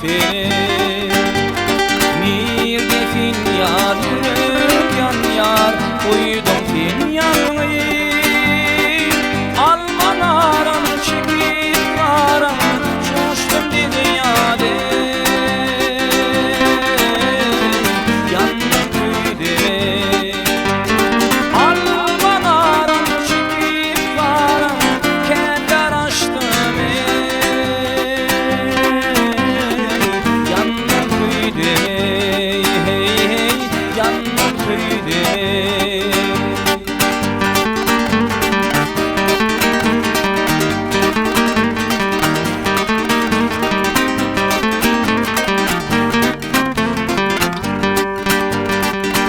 feni. Bir defin yar yürüp yan yar koydum fin yanı. Alman aram çekip aram coştum dünyada. Yandım köyde Alman aram çekip aram keder açtım. Yandım köyde yandım köyde.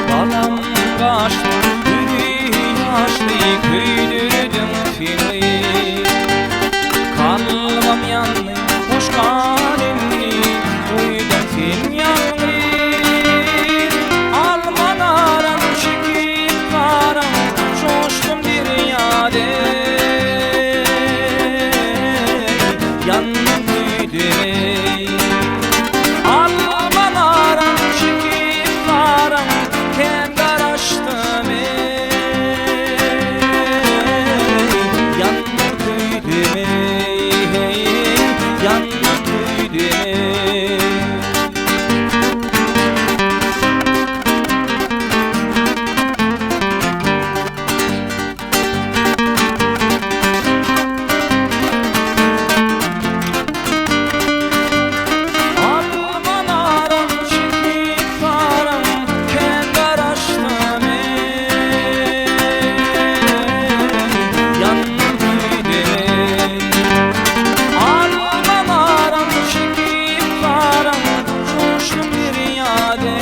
Balam kaçtı, yüreği yaşlı, köydürdüm fili. Kalbim yandı, hoş kalemli, koydum fin yandı. Alman aram çekip aram, coştum dünyada. Yandım köyde Alman aram çekip aram keder açtım. Yandım köyde yandım köyde. Alman aram çekip aram keder açtım. Yandım köyde Alman aram çekip aram coştum dünyada.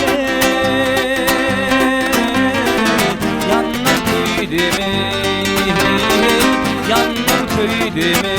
Yandım köyde yandım köyde.